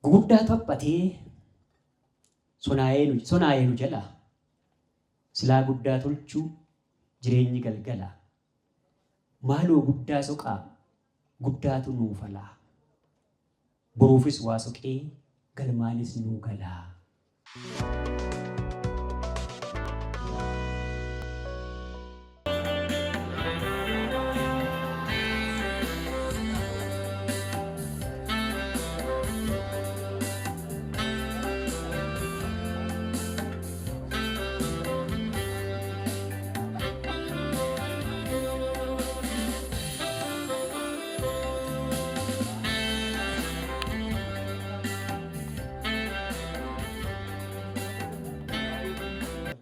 guguddaa taphatee sonaayenu jala silaa guddaa tolchuu jireenyi galgala maaloo guddaa soqaa guddaatu nuu falaa boruufis waa soqee galmaanis nuu galaa.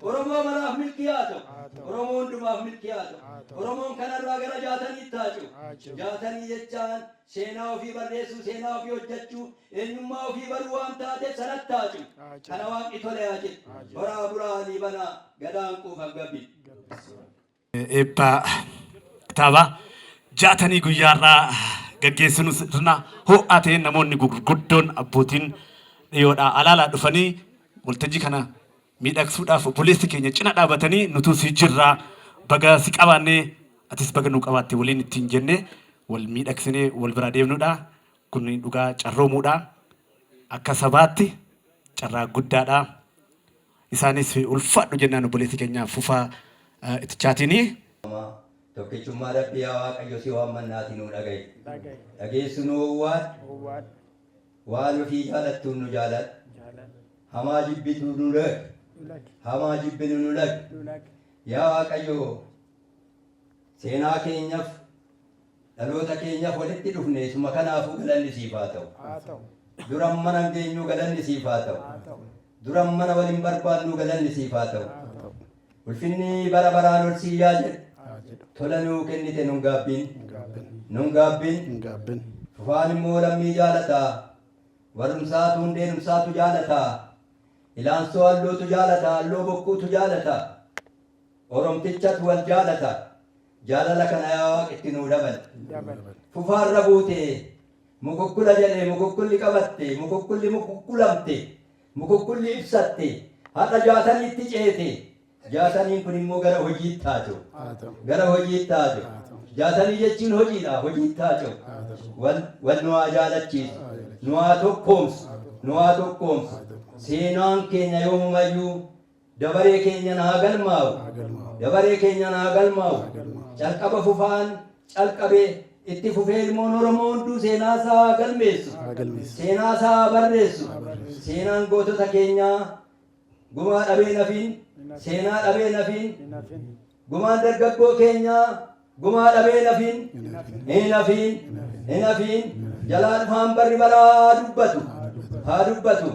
Oromoo manaaf milkiyaatu, Oromoon dhumaaf milkiyaatu, Oromoon kanarraa gara jaatanii taatu. Jaatanii jechaan seenaa ofii barreessuu, seenaa ofii hojjechuu, eenyummaa ofii baruu waan taateef sanatti taatu. Kana waaqni tole haa jedhu. Horaa buraanii banaa gadaan quufan gabbi. Eebbaa kitaaba jaatanii guyyaarraa gaggeessinu sirna ho'aa ta'een namoonni gurguddoon abbootiin dhiyoodhaa alaalaa dhufanii waltajjii kana miidhagsuudhaaf obboleessi keenya cina dhaabatanii nutu si jirraa baga si qabaannee atis baga nu qabaatte waliin ittiin jennee wal miidhagsinee wal bira deemnudha. Kun dhugaa carroomuudha. Akka sabaatti carraa guddaadha. Isaanis ulfaadhu jennaan obboleessi keenya fufaa itti Tokkichummaa Rabbii yaa Waaqayyo si waammannaatii nu dhaga'i. Dhageessu nu owwaadhu. Waan ofii jaalattuun nu jaaladhu. Hamaa jibbitu nu dhag. Hamaa jibbinu nu dhag. Yaa Waaqayyo seenaa keenyaaf dhaloota keenyaaf walitti dhufne isuma kanaafuu galanni siif haa ta'u. Duran mana geenyu galanni siif haa ta'u. Duran mana waliin barbaadnu galanni siif haa ta'u. Ulfinni bara baraan ol siyyaa jedhu. Tola nuu kennite nun gaabbiin. Fufaan immoo lammii jaalataa. Warumsaatu hundeenumsaatu jaalataa. Ilaansoo hallootu jaalataa. Halloo bokkuutu jaalataa. Oromtichatu wal jaalataa. Jaalala kana yaa Waaqi nuu dabal. Fufaarra buute. Mukukkula jedhee mukukkulli qabatte. Mukukkulli mukukkulamte. Mukukkulli ibsatte. Har'a jaataniitti ceete. Jaataniin kun immoo gara hojii taatu. Gara hojii taatu. Jaatanii jechuun hojiidha. Hojii taatu. Wal nu haa jaalachiisu. Nu haa tokkoomsu. Nu haa tokkoomsu. Seenaan keenya yoomumayyuu dabaree keenya haa galmaa'u. Dabaree keenya haa galmaa'u. Calqaba fufaan calqabee itti fufee ilmoon Oromoo hunduu seenaa isaa galmeessu. Seenaa isaa barreessu. Seenaan gootota keenyaa gumaa dhabee nafiin. Seenaa dhabee nafiin. Gumaan dargaggoo keenyaa gumaa dhabee nafiin. Hin nafiin. Jalaa dhufaan barri balaa dubbatu. Haa dubbatu.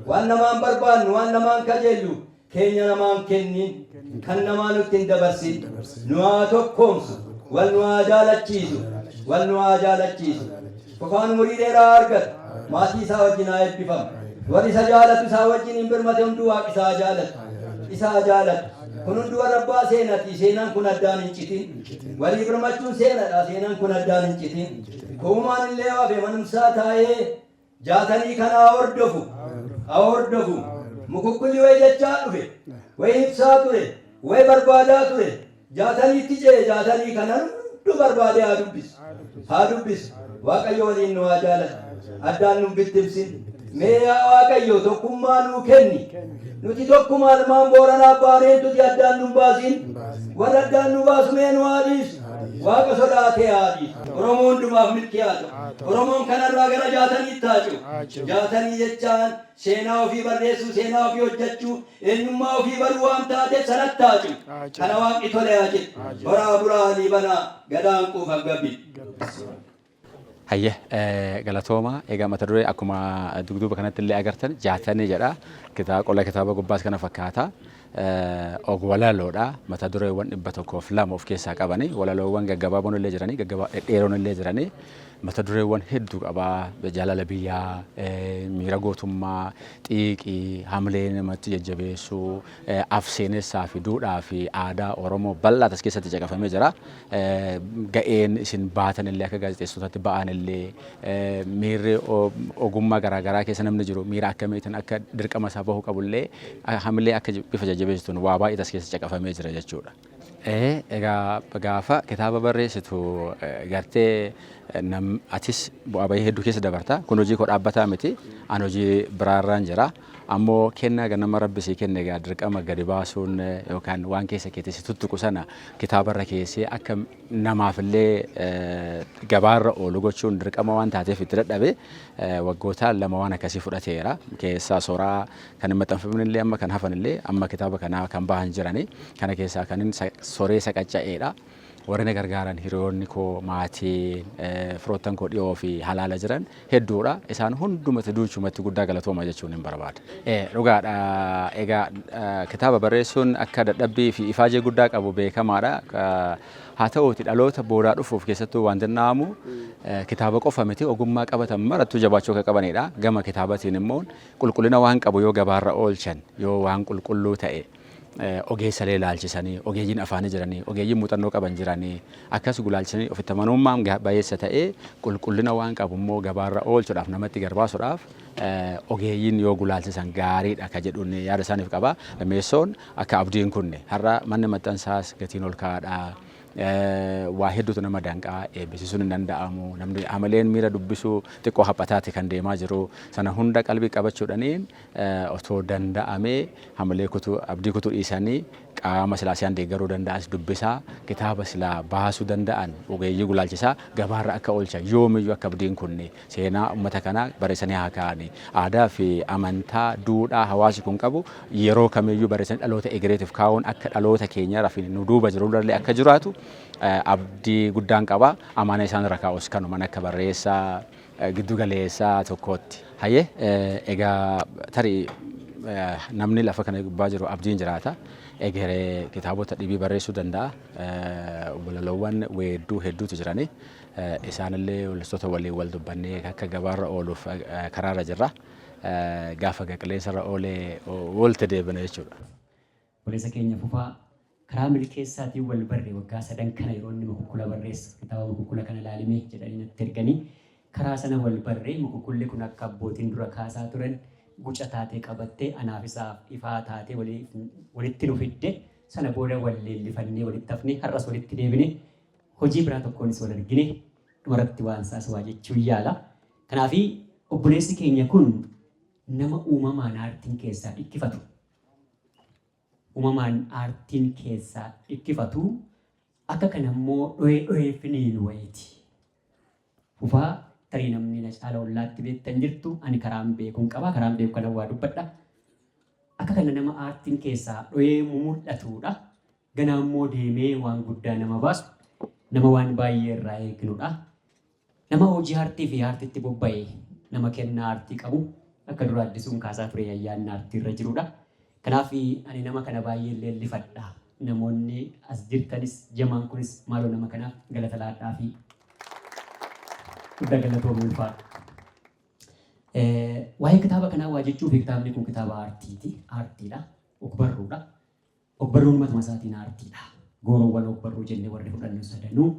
Waan namaan barbaannu, waan namaan kajeellu keenya namaan kennin. Kan namaa nutti hin dabarsin. Nu haa tokkoomsu. Wal nu haa jaalachiisu. Wal nu haa jaalachiisu. Fufaan umurii dheeraa argatu. Maatii isaa wajjin haa eebbifamu. Warri isa jaalatu isaa wajjin hin birmate hunduu Waaqi isaa jaalatu. Isaa jaalatu. Kun hunduu warra abbaa seenaati. Seenaan kun addaan hin citin. Walii birmachuun seenadha. Seenaan kun addaan hin citin. Kuumaan illee waafe manumsaa taa'ee jaatanii kana haa hordofu. Haa hordofu. Mukukkulli wayi jechaa dhufe. Wayi ibsaa ture. Wayi barbaadaa ture. Jaataniitti cee jaatanii kana hundu barbaadee haa dubbisu. Haa dubbisu. Waaqayyo waliin nu haa jaalatu. Addaan nu bittimsin. Mee yaa Waaqayyo tokkummaa nuu kenni. Nuti tokkummaa ilmaan Booranaa baaneen tuti addaan nu baasin. Warra addaan nu baasu mee nu haa dhiisu. Waaqa sodaatee haa dhiisu. Oromoon hundumaaf milkiyaatu. Oromoon kanarraa gara jaatanii taatu. Jaatanii jechaan seenaa ofii barreessuu, seenaa ofii hojjechuu, eenyummaa ofii baruu waan taateef sanatti taatu. Kana waaqni tole haa jedhu. Horaa buraanii banaa gadaan quufan gabbi. Hayya galatooma egaa mata duree akkuma dugduuba kanatti illee agartan jaatanii jedha. Qola kitaaba gubbaas kana fakkaata. Walaloodha. Mata dureewwan 102 of keessaa qabani. Walaloowwan gaggabaaboon illee jiranii, dhedheeroon illee jiranii. mata dureewwan hedduu qabaa jaalala biyyaa miira gootummaa xiiqii hamilee namatti jajjabeessuu afseenessaa fi duudhaa fi aadaa Oromoo bal'aa as keessatti caqafamee jira. Ga'een isin baatan illee akka gaazexeessitootatti ba'an illee miirri ogummaa garaagaraa keessa namni jiru miira akkamiitiin akka dirqama isaa bahuu qabu illee hamilee akka bifa jajjabeessituun waa baay'ee as keessa caqafamee jira jechuudha. Egaa gaafa kitaaba barreessitu gartee atis bu'aa bahii hedduu keessa dabarta. Kun hojii koo dhaabbataa miti. An hojii biraarraan jira. Ammoo kennaa ganama rabbisii kenne egaa dirqama gadi baasuun yookaan waan keessa keetti tuttuqu sana kitaabarra keessee akka namaafillee gabaarra oolu gochuun dirqama waan taateef itti dadhabe waggoota lama waan akkasii fudhateera. Keessaa soraa kan maxxanfamnillee amma kan hafanillee amma kitaaba kanaa kan bahan jirani. Kana keessaa kan soree saqacca'eedha. Warreen gargaaran hiriyoonni koo maatii firoottan koo dhiyoo fi halaala jiran hedduudha. Isaan hundumatti duuchumatti guddaa galatooma jechuun hin barbaada. Dhugaadha. Egaa kitaaba barreessuun akka dadhabbii fi ifaajee guddaa qabu beekamaadha. Haa ta'uuti dhaloota boodaa dhufuuf keessattuu waan danda'amu kitaaba qofa miti ogummaa qabatan marattuu jabaachuu akka qabanidha. Gama kitaabatiin immoo qulqullina waan qabu yoo gabaarra oolchan yoo waan qulqulluu ta'e. Ogeessalee ilaalchisanii ogeeyyiin afaanii jiranii ogeeyyiin muuxannoo qaban jiranii akkas gulaalchisanii ofitti amanummaan baay'eessa ta'ee qulqullina waan qabu immoo gabaarra oolchuudhaaf namatti garbaasuudhaaf ogeeyyiin yoo gulaalchisan gaariidha ka jedhuun yaada isaaniif qaba. Lammeessoon akka abdiin kunne har'a manni maxxansaas gatiin ol kaa'aadha. Waa hedduutu nama danqaa eebbisiisuun hin danda'amu. Namni amaleen miira dubbisuu xiqqoo haphataati kan deemaa jiru. Sana hunda qalbii qabachuudhaaniin otoo danda'amee hamilee kutuu abdii kutuu dhiisanii qaama silaasiyaan deeggaruu danda'as dubbisaa kitaaba silaa baasuu danda'an ogeeyyii gulaalchisaa gabaarra akka oolchan yoomiyyuu akka abdiin kunne seenaa uummata kanaa barreessanii haa kaa'ani. Aadaa fi amantaa duudhaa hawaasi kun qabu yeroo kamiyyuu barreessanii dhaloota egereetiif kaa'uun akka dhaloota keenyaa fi nu duuba jiru illee akka jiraatu abdii guddaan qaba. Amaana isaan irra kaa'us kanuman akka barreessaa giddu galeessaa tokkootti. Hayyee egaa tarii namni lafa kana gubbaa jiru abdiin jiraata. Egeree kitaabota dhibii barreessuu danda'a. Walalowwan weedduu hedduutu jirani. Isaanillee weellistoota waliin wal dubbannee akka gabaarra ooluuf karaarra jirra. Gaafa qilleensarra oolee oolte deebina jechuudha. Obboleessa keenya Fufaa karaa milkeessaatiin wal barree waggaa 3 kana yeroo inni mukukkula barreessa kitaaba mukukkula kana ilaalimee jedhanii natti erganii karaa sana wal barree mukukkulli kun akka abbootiin dura kaasaa turan guca taatee qabattee anaaf isaaf ifaa taatee walitti nu fidde sana booda wal leellifannee walitti hafnee har'as walitti deebine hojii biraa tokkoonis wal argine dhumarratti waan isaas waa jechuu yaala. Kanaaf obboleessi keenya kun nama uumamaan aartiin keessaa dhikkifatu. Uumamaan aartiin keessaa dhikkifatu akka kanammoo dho'ee finiin wayiiti. Fufaa tarii namni na caala ollaatti beektan jirtu ani karaan beekuun qaba karaan beeku kana waa dubbadha. Akka kana nama aartiin keessaa dho'ee mul'atudha. Ganaammoo deemee waan guddaa nama baasu nama waan baay'ee irraa eegnudha. Nama hojii aartii fi aartiitti bobba'ee nama kennaa aartii qabu akka dura addisuun kaasaa ture ayyaanni aartii irra jirudha. Kanaaf ani nama kana baay'ee leellifadha. Namoonni as jirtanis jamaan kunis maaloo nama kanaaf galata laadhaa fi guddaa galatoomuu ulfaadha. Waa'ee kitaaba kanaa waa jechuuf kitaabni kun kitaaba aartiiti. Aartiidha. Ogbarruudha. Ogbarruun matuma isaatiin aartiidha. Gooroowwan ogbarruu jennee warri fudhannu sadanuu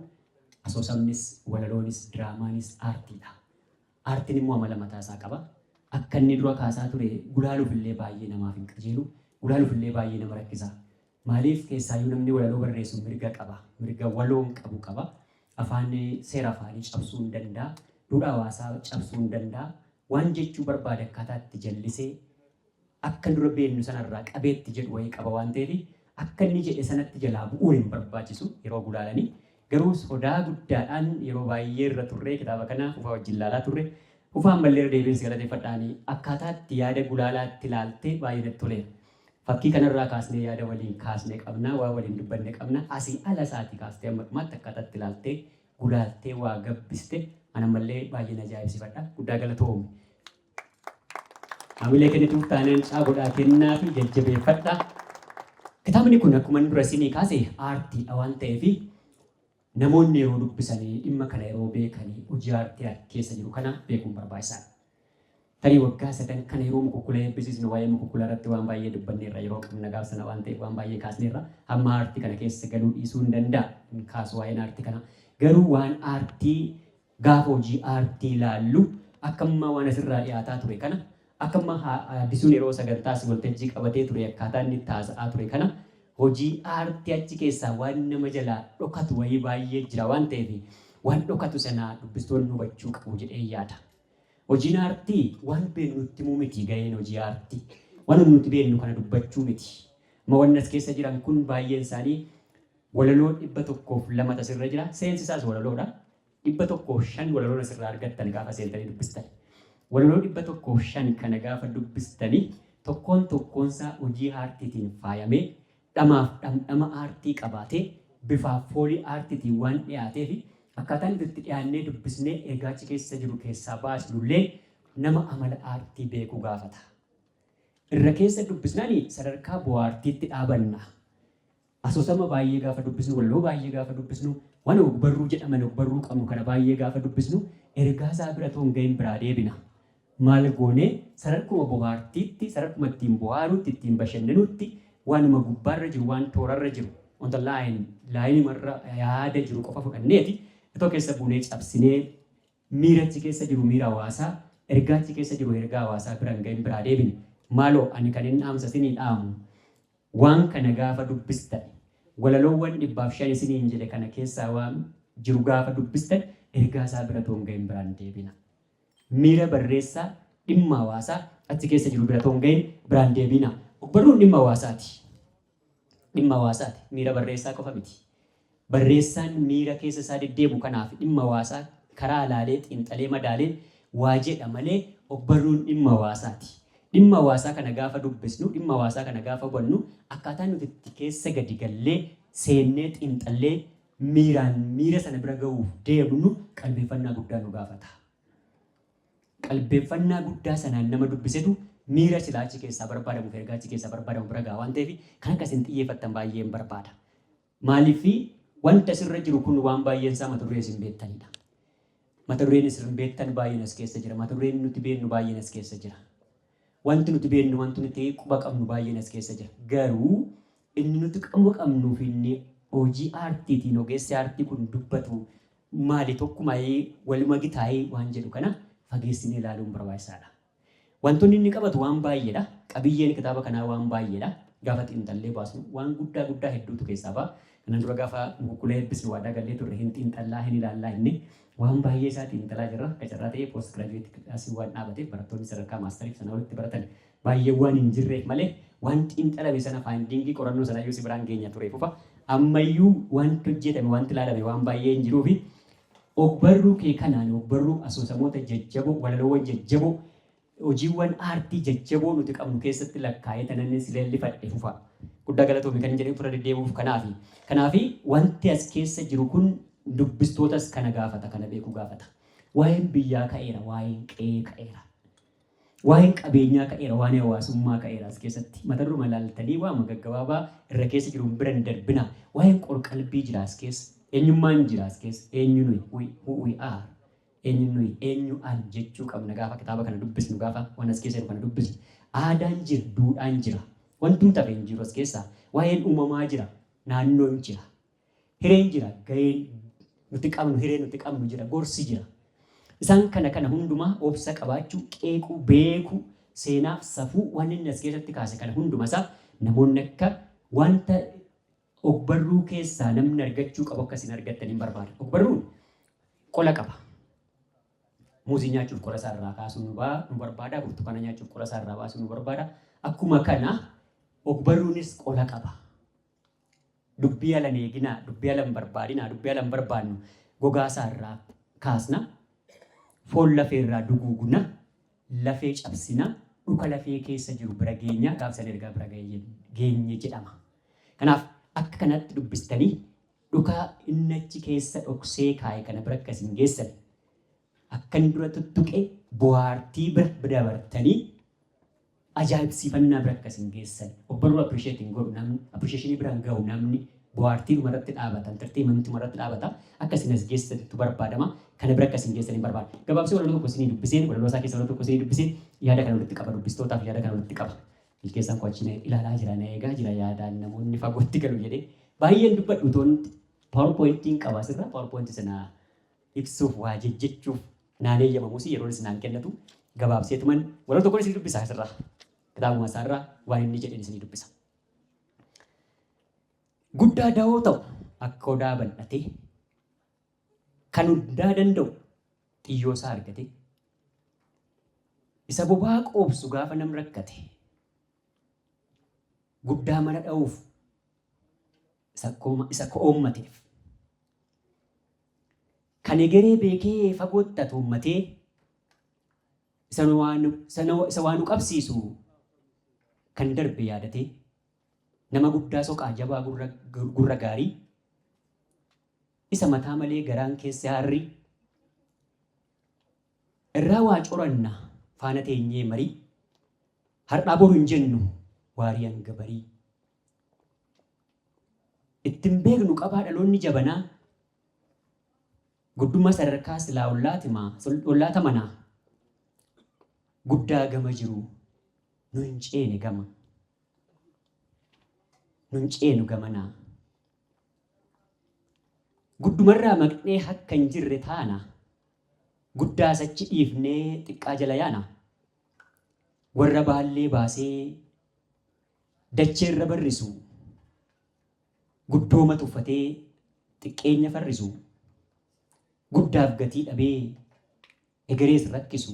asoosamnis walaloonis diraamaanis aartiidha. Aartiin immoo amala mataa isaa qaba. Akka inni dura kaasaa ture gulaaluuf illee baay'ee namaaf hin qajeelu. Gulaaluuf illee baay'ee nama rakkisa. Maaliif keessaayyuu namni walaloo barreessu mirga qaba. Mirga waloon qabu qaba. Afaan seera afaanii cabsuu hin danda'a. Duudhaa hawaasaa cabsuu hin danda'a. Waan jechuu barbaade akkaataa itti jallisee akka dura beennu sanarraa qabeetti jedhu wayii qaba waan ta'eef akka inni jedhe sanatti jalaa bu'uun hin barbaachisu yeroo gulaalanii. Garuu sodaa guddaadhaan yeroo baay'ee irra turre kitaaba kana Fufaa wajjin ilaalaa turre. Fufaan ballee deebiinsi galateeffadhaanii akkaataa itti yaada gulaalaatti ilaaltee baay'ee natti toleera. Fakkii kanarraa kaasnee yaada waliin kaasnee qabna, waa waliin dubbanne qabna. Asii ala isaatii kaastee amma dhumaatti akkaataa itti ilaaltee gulaaltee waa gabbiste anammallee baay'ee na ajaa'ibsiifadha. Guddaa galatoomi. Hamilee kennituuf taanaan caagodhaa kennaa fi jajjabeeffadha. Kitaabni kun akkuma dura isinii kaase aartiidha waan ta'eef namoonni yeroo dubbisanii dhimma kana yeroo beekanii hojii aartii keessa jiru kana beekuun barbaachisaadha. Tarii waggaa sadan kana yeroo mukukkulee eebbisiisnu waa'ee mukukkulaa irratti waan baay'ee dubbanneerra yeroo qabna gaafsana waan ta'eef waan baay'ee kaasneerra hamma aartii kana keessa galuu dhiisuu hin danda'a. Kaasu waa'een aartii kana garuu waan aartii gaafa hojii aartii ilaallu akkamma waan asirraa dhiyaataa ture kana akkamma addisuun yeroo sagantaas waltajjii qabatee ture akkaataa inni taasa'aa ture kana hojii aartii achi keessaa waan nama jalaa dhokatu wayii baay'ee jira waan ta'eef waan dhokatu sanaa dubbistoonni hubachuu qabu jedhee yaada. Hojiin aartii waan beeknu nutti himuu miti gaheen hojii aartii. Waan nuti beeknu kana dubbachuu miti. Ma waan as keessa jiran kun baay'een isaanii walaloo 102 asirra jira. Seensi isaas walaloodha. 105 walaloo asirraa argattan gaafa seentanii dubbistan. Walaloo 105 kana gaafa dubbistanii tokkoon tokkoonsaa hojii aartiitiin faayamee dhamaaf dhamdhama aartii qabaatee bifaaf foolii aartiitiin waan dhiyaateef akkaataan itti dhiyaannee dubbisnee ergaachi keessa jiru keessaa baasnullee nama amala aartii beekuu gaafata. Irra keessa dubbisnaan sadarkaa bohaartiitti dhaabanna. Asoosama baay'ee gaafa dubbisnu, walaloo baay'ee gaafa dubbisnu, waan ogbarruu jedhaman ogbarruu qabnu kana baay'ee gaafa dubbisnu ergaa isaa bira toon ga'in biraa deebina. Maal goonee sadarkuma bohaartiitti, sadarkuma ittiin bohaaruutti, ittiin bashannanuutti waanuma gubbaarra jiru, waan toorarra jiru, wanta laayinimarra yaada jiru qofa fudhanneeti itoo keessa buunee cabsinee miirachi keessa jiru miira hawaasaa, ergaachi keessa jiru ergaa hawaasaa biraan ga'in biraa deebine. Maaloo ani kan inni dhaamsa isinii dhaamu waan kana gaafa dubbistan walaloowwan 500 isiniin jedhe kana keessaa waan jiru gaafa dubbistan ergaa isaa bira toon ga'in biraan deebina. Miira barreessaa dhimma hawaasaa achi keessa jiru bira toon ga'in biraan deebina. Ogbarruun dhimma hawaasaati. Dhimma hawaasaati. Miira barreessaa qofa miti. Barreessaan miira keessa isaa deddeebu kanaaf dhimma hawaasaa karaa alaalee xiinxalee madaaleen waa jedha malee ogbarruun dhimma hawaasaati. Dhimma hawaasaa kana gaafa dubbisnu, dhimma hawaasaa kana gaafa hubannu akkaataan nuti itti keessa gadi gallee seennee xiinxallee miiraan miira sana bira ga'uuf deemnu qalbeeffannaa guddaa nu gaafata. Qalbeeffannaa guddaa sanaan nama dubbisetu miira silaachi keessaa barbaadamu, ergaachi keessaa barbaadamu bira ga'a waan ta'eef kan akkasiin xiyyeeffattan baay'een barbaada. Maaliif wanta sirra jiru kun waan baay'een isaa mata duree isin beektanidha. Mata dureen isin beektan baay'een as keessa jira. Mata dureen nuti beeknu baay'een as keessa jira. Wanti nuti beeknu, wanti nuti quba qabnu baay'een as keessa jira. Garuu inni nuti quba qabnuu fi inni hojii aartiitiin ogeessi aartii kun dubbatu maali tokkuma waluma gitaayee waan jedhu kana fageessinee ilaaluun barbaachisaadha. Wantoonni inni qabatu waan baay'eedha. Qabiyyeen kitaaba kanaa waan baay'eedha. Gaafa xiinxallee baasnu waan guddaa hedduutu keessaa ba'a. Kanan dura gaafa mukukkulee eebbisnu waadaa gallee turre hin xiinxallaa hin ilaallaa inni waan baay'ee isaa xiinxalaa jirra. Qacarraa ta'ee poost giraajuweetii kilaasii waan dhaabateef barattoonni sadarkaa maastariif sana walitti baratan baay'ee waan hin jirreef malee waan xiinxalame sana faayindiingii qorannoo sana iyyuu si biraan geenya ture fufa ammayyuu wanti hojjetame wanti ilaalame waan baay'ee hin jiruufi ogbarruu kee kanaan ogbarruu asoosamoota jajjaboo walaloowwan jajjaboo hojiiwwan aartii jajjaboo nuti qabnu keessatti lakkaa'ee tananni si leellifadhe fufa guddaa galatoomi kan jedhee tura deddeebi'uuf kanaafi wanti as keessa jiru kun dubbistootas kana gaafata, kana beekuu gaafata. Waa'een biyyaa ka'eera, waa'een qe'ee ka'eera, waa'een qabeenyaa ka'eera, waa'een hawaasummaa ka'eera as keessatti mata duruma ilaaltanii waama gaggabaabaa irra keessa jiru bira hin darbina. Waa'een qorqalbii jira as keessa, eenyummaan jira as keessa, eenyu nuyi, who we are, eenyu nuyi, eenyu an jechuu qabna gaafa kitaaba kana dubbisnu, gaafa waan as keessa jiru kana dubbisnu. Aadaan jira, duudhaan jira, wanti tafe hin jiru as keessa. Waa'een uumamaa jira, naannoon jira, hireen jira, gaheen nuti qabnu, hireen nuti qabnu jira, gorsi jira. Isaan kana hundumaa obsa qabaachuu, qeequu, beekuu, seenaaf safuu waan inni as keessatti kaase kana hundumasaa namoonni akka wanta ogbarruu keessaa namni argachuu qabu akkasiin argattan hin barbaada. Ogbarruun qola qaba. Muuzii nyaachuuf qola isaa irraa kaasuu nu barbaada. Burtukaana nyaachuuf qola isaa irraa baasuu nu barbaada. Akkuma kana ogbarruunis qola qaba. Dubbii ala eeginaa, dubbii ala hin barbaadinaa, dubbii ala hin barbaadnu gogaa isaa irraa kaasna. Foon lafee irraa duguugna, lafee cabsina, dhuka lafee keessa jiru bira geenya, gaafsan ergaa bira geenye jedhama. Kanaaf akka kanatti dubbistanii dhuka inni achi keessa dhoksee kaa'e kana bira akkasiin geessan. Akkan dura tuttuqee bohaartii bira dabartanii ajaa'ibsiifannaa bira akkasiin geessan. Ogbarruu appirisheetiin godhu namni, appirisheeshinii biraan gahu namni Bu'aartii dhumarratti dhaabatan, entertainmentii dhumarratti dhaabata. Akkasiin as geessanitu barbaadama. Kana bira akkasiin geessanii barbaada. Gabaabsee walaloo tokko isinii dubbiseen, walaloo isaa keessa walaloo tokko isinii dubbiseen yaada kana walitti qaba, dubbistootaaf yaada kana walitti qaba. Ilkeessaan koo achi ilaalaa jira, na eegaa jira yaadaan namoonni fagootti galu jedhee baay'een dubbadhu toon PowerPointiin qaba asirra PowerPointii sana ibsuuf waa jejjechuuf naan eeyyamamus yeroon isinaan kennatu gabaabseetuman walaloo tokko isinii dubbisa asirra. Kitaabuma isaarraa waan inni jedheen isinii dubbisa. Guddaa da'oo ta'u akka odaa bal'atee kan hundaa danda'u xiyyoo isaa argate isa bobaa qoobsu gaafa nam rakkate guddaa mana dha'uuf isa ko'oommateef kan egeree beekee fagootti atuummatee isa waan nu qabsiisu kan darbe yaadatee nama guddaa soqaa jabaa gurra gaarii isa mataa malee garaan keessa harri irraa waa coranna faana teenyee marii har'aa boru hin jennu waarii hanga barii ittiin beeknu qabaa dhaloonni jabanaa guddummaa sadarkaa silaa ollaata manaa guddaa gama jiru nu hin ceene gama nu hin ceenu gamanaa guddumarraa maqnee akka hin jirre taana guddaa sachi dhiifnee xiqqaa jala yaana warra baallee baasee dacheerra barrisu guddooma tuffatee xiqqeenya farrisu guddaaf gatii dhabee egerees rakkisu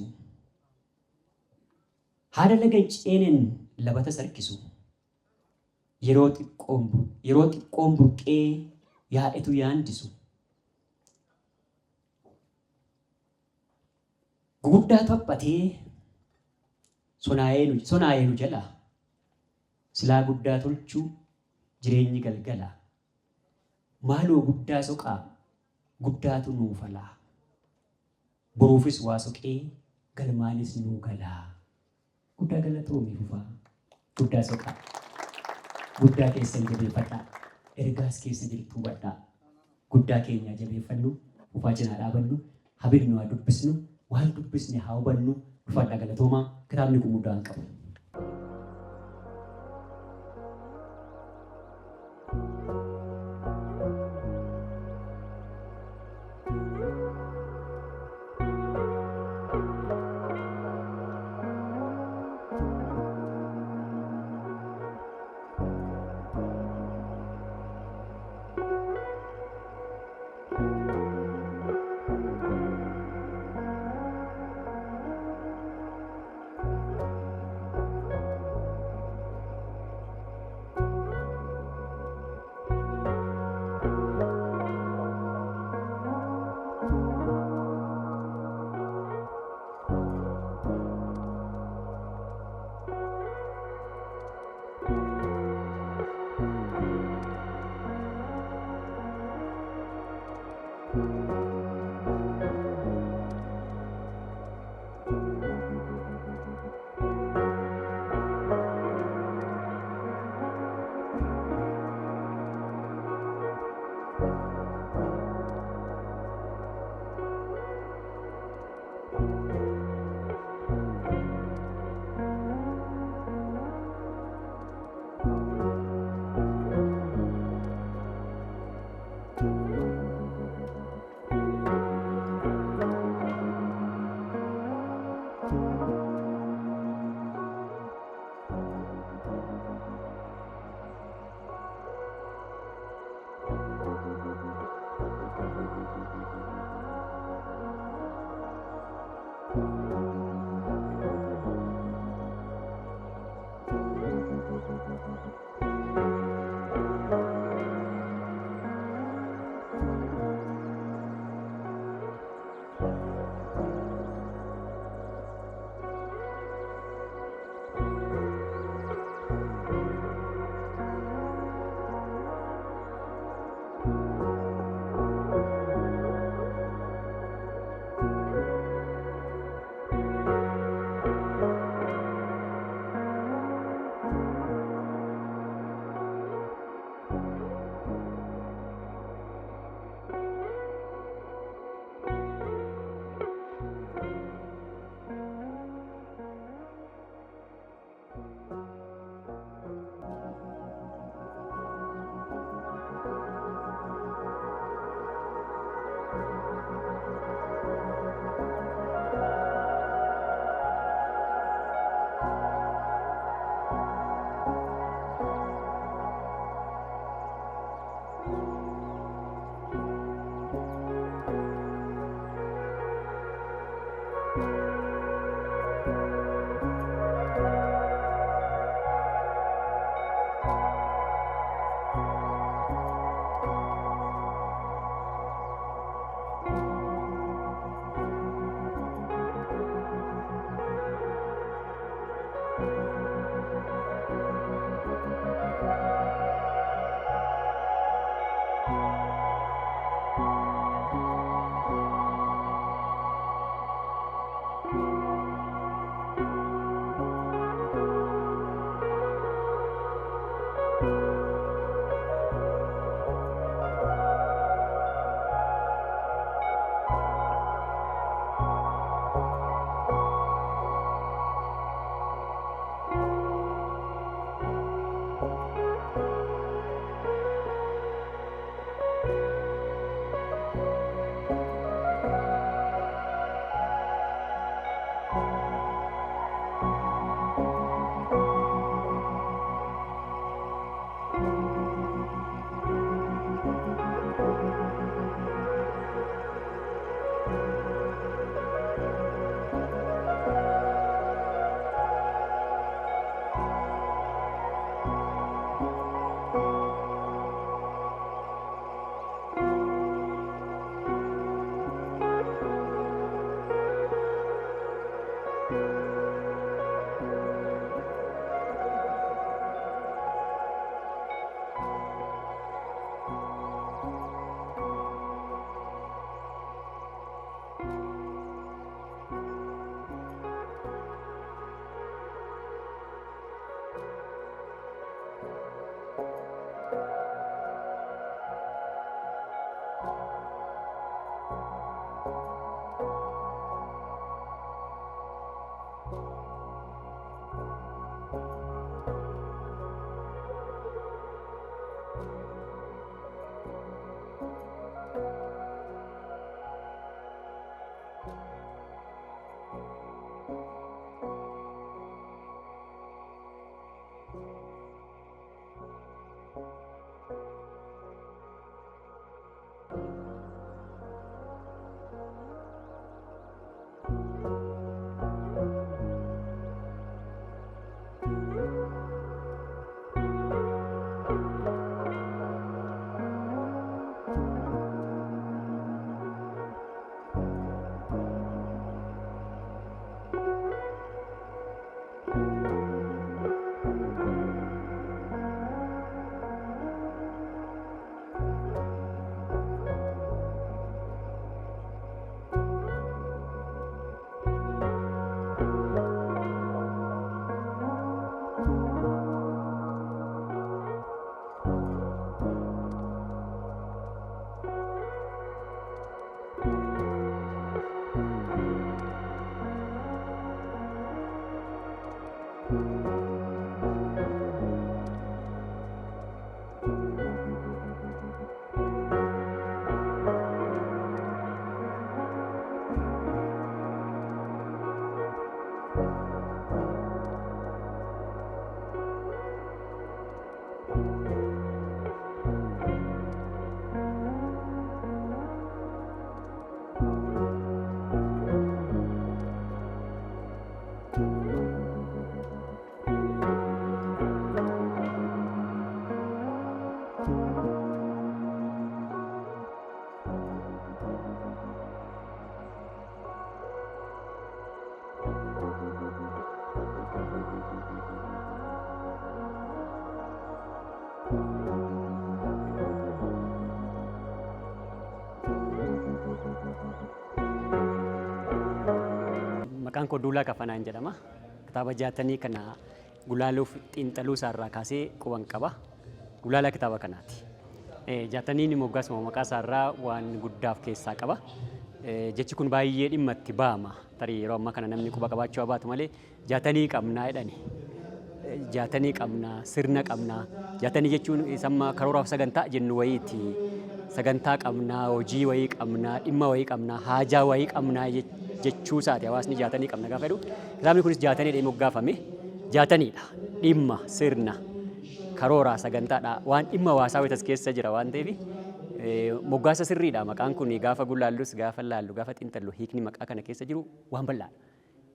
haada laga hin ceeneen labata sarkisu yeroo xiqqoon burqee yaa'etu yaandisu guguddaa taphatee sonaayeenu jala silaa guddaa tolchuu jireenyi galgala maaloo guddaa soqaa guddaatu nuu falaa boruufis waa soqee galmaanis nuu galaa guddaa galatoomii fufaa guddaa soqaa guddaa keessan jabeeffadhaa ergaas keessa jirtuu badhaa guddaa keenyaa jabeeffannu fufaa cinaa dhaabannu habibnu haa dubbisnu waan dubbisne haa hubannu dhufadhaa galatoomaa kitaabni kun guddaa hin qabu. Maqaan koo Duulaa Kafanaan jedhama. Kitaaba jaatanii kana gulaaluuf xiinxaluu isaarraa kaasee quban qaba. Gulaala kitaaba kanaati. Jaataniin moggaasuma maqaa isaarraa waan guddaaf keessaa qaba. Jechi kun baay'ee dhimma itti ba'ama. Tarii yeroo ammaa kana namni quba qabaachuu baatu malee jaatanii qabnaa jedhani. Jaatanii qabnaa, sirna qabnaa. Jaatanii jechuun samma karooraaf sagantaa jennu wayiiti. Sagantaa qabnaa, hojii wayii qabnaa, dhimma wayii qabnaa, haajaa wayii qabnaa jechuu isaati hawaasni jaatanii qabna gaafa jedhu. Kitaabni kunis jaatanii jedhamee moggaafame. Jaatanidha. Dhimma sirna karoora sagantaadha. Waan dhimma hawaasaa wayita as keessa jira waan ta'eef moggaasa sirriidha. Maqaan kun gaafa gullaallus gaafa laallu gaafa xiinxallu hiikni maqaa kana keessa jiru waan bal'aadha.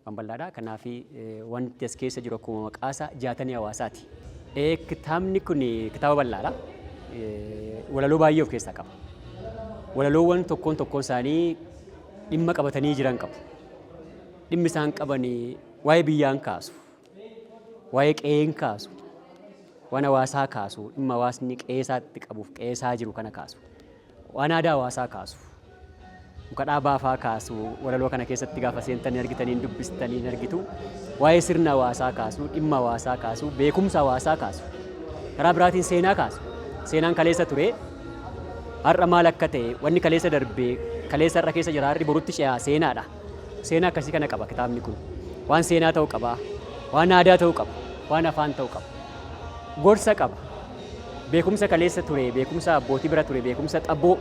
Waan bal'aadha. Kanaaf wanti as keessa jiru akkuma maqaasaa jaatanii hawaasaati. Kitaabni kun kitaaba bal'aadha. Walaloo baay'ee of keessaa qaba. Walaloowwan tokkoon isaanii dhimma qabatanii jiran qabu. Dhimmi isaan qaban waa'ee biyyaan kaasu, waa'ee qe'een kaasu, waan hawaasaa kaasu, dhimma hawaasni qe'eesaatti qabuuf qe'eesaa jiru kana kaasu, waan aadaa hawaasaa kaasu, muka dhaabaafaa kaasu. Walaloo kana keessatti gaafa seentanii argitanii dubbistanii argitu waa'ee sirna hawaasaa kaasu, dhimma hawaasaa kaasu, beekumsa hawaasaa kaasu. Karaa biraatiin seenaa kaasu. Seenaan kaleessa ture har'a maal akka ta'e wanni kaleessa darbee kaleessa har'a keessa jira har'i borutti ce'aa seenaadha. Seenaa akkasii kana qaba kitaabni kun. Waan seenaa ta'uu qaba, waan aadaa ta'uu qaba, waan afaan ta'uu qaba. Gorsa qaba. Beekumsa kaleessa ture, beekumsa abbootii bira ture, beekumsa xabboo,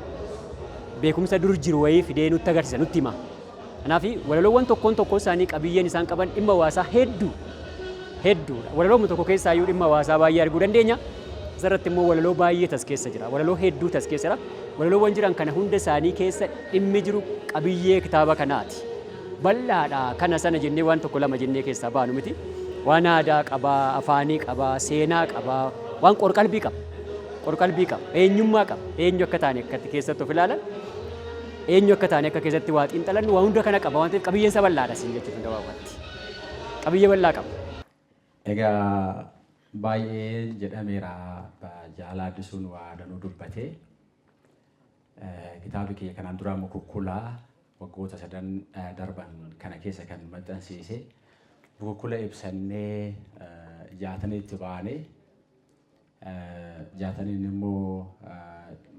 beekumsa dur jiru wayii fidee nutti agarsiisa, nutti hima. Kanaaf walaloowwan tokkoon isaanii qabiyyeen isaan qaban dhimma hawaasaa hedduudha. Walaloo tokko keessaa iyyuu dhimma hawaasaa baay'ee arguu dandeenya. Asirratti immoo walaloo baay'ee tas keessa jira. Walaloo hedduu tas keessa jira. Walaloowwan jiran kana hunda isaanii keessa dhimmi jiru qabiyyee kitaaba kanaati. Bal'aadha. Kana sana jennee waan tokko lama jennee keessaa baanu miti. Waan aadaa qabaa, afaanii qabaa, seenaa qabaa, waan qorqalbii qaba. Qorqalbii qaba. Eenyummaa qaba. Eenyu akka taane akka keessatti of ilaalan. Eenyu akka taane akka keessatti waa xiinxalan waan hunda kana qaba. Waan ta'eef qabiyyeen isaa bal'aadha siin jechuudha gabaabatti. Qabiyyee bal'aa qaba. Egaa baay'ee jedhameera Jaalaa Addisuun waa danuu dubbatee kitaabni kiyya kanaan dura Mukukkulaa waggoota 3 darban kana keessa kan maxxansiise Mukukkula ibsannee jaataniitti baanee jaataniin immoo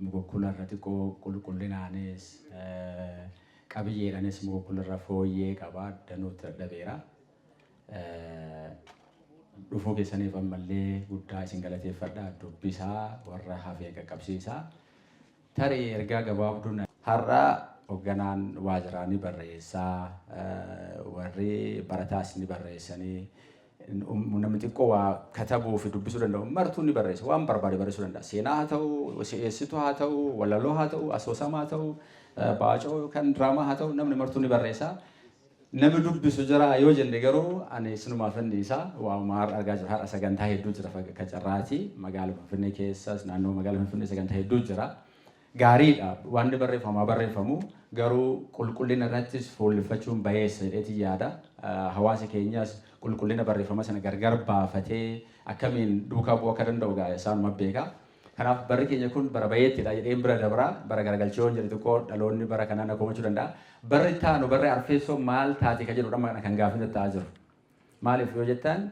Mukukkula irra xiqqoo qulqullinaanis qabiyyeedhaanis Mukukkula irra fooyyee qaba danuutti dadhabeera. Dhufuu keessaniif ammallee guddaa isin galateeffadha. Dubbisaa warra hafee qaqqabsiisaa. Tarii ergaa gabaabduun har'a hoogganaan waajjiraa ni barreessaa, warri barataas ni barreessanii namni xiqqoo waa katabuu fi dubbisuu danda'u martuu ni barreessa. Waan barbaade barreessuu danda'a. Seenaa haa ta'u, si'eessituu haa ta'u, walaloo haa ta'u, asoosama haa ta'u, baacoo yookaan diraamaa haa ta'u namni martuu ni barreessa. Namni dubbisu jira yoo jenne garuu ani sinumaaf inni isaa waamuma argaa jiru har'a sagantaa hedduu jira akka carraati magaalaa Finfinnee keessas naannoo magaalaa Finfinnee sagantaa hedduu jira. Gaariidha waan barreeffamaa barreeffamu garuu qulqullina irrattis fuulleffachuun bayeessa jedheeti yaada. Hawaasa keenyas qulqullina barreeffama sana gargar baafatee akkamiin duukaa bu'uu akka danda'u isaanuma beeka. Kanaaf barri keenya kun bara bayeettidha jedheen bira dabraa bara garagalchoon jedhe xiqqoo dhaloonni bara kanaan akoomachuu danda'a. Barri taanu barri arfeessoo maal taate kan jedhudha kan gaafii ta'aa jiru. Maaliif yoo jettan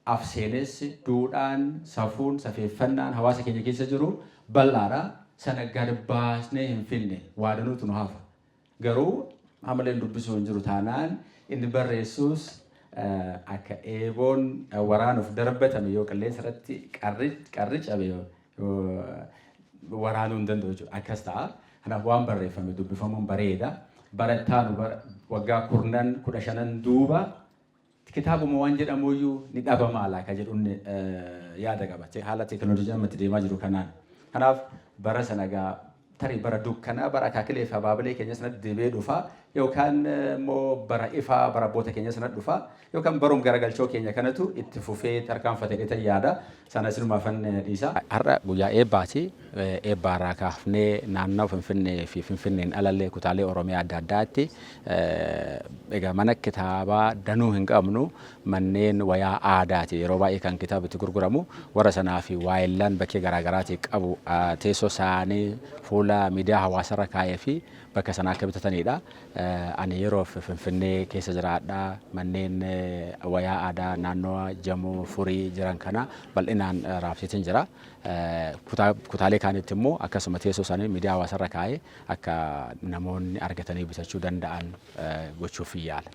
afseenessi duudhaan safuun safeeffannaan hawaasa keenya keessa jiru bal'aadha. Sana gad baasnee hin finne waa danuutu nu hafa. Garuu hamaleen dubbisuu hin jiru taanaan inni barreessuus akka eeboon waraanuuf darbatame yoo qilleensa irratti qarri cabe waraanuu hin danda'u jechuudha. Akkas ta'a. Kanaaf waan barreeffame dubbifamuun bareeda. Barattaanu waggaa 15 duuba kitaabuma waan jedhamuyyuu ni dhabama laaka jedhuun yaada qabate haala teekinooloojii ammatti deemaa jiru kanaan. Kanaaf bara sanagaa tarii bara dukkanaa bara akaakilee fi abaabilee keenya sanatti deebi'ee dhufa yookaan immoo bara ifaa bara abboota keenya sanatti dhufa yookaan barum garagalchoo keenya kanatu itti fufee tarkaanfatee dheetan yaada sana sinumaafan dhiisa. Har'a guyyaa eebbaati. Eebbaa irraa kaafnee naannoo Finfinnee fi Finfinneen alallee kutaalee Oromiyaa adda addaatti egaa mana kitaabaa danuu hin qabnu manneen wayaa aadaati yeroo baay'ee kan kitaaba itti gurguramu warra sanaa fi waayillaan bakkee garaagaraati qabu teessoo isaanii fuula miidiyaa hawaasarra kaayee fi bakka sana akka bitatanidha. Ani yeroo Finfinnee keessa jiraadhaa manneen wayaa aadaa naannoo Jamoo Furii jiran kana bal'inaan raabsiitiin jira. Kutaalee kaanitti immoo akkasuma teessoo isaanii miidiyaa hawaasarra kaayee akka namoonni argatanii bitachuu danda'an gochuuf yaala.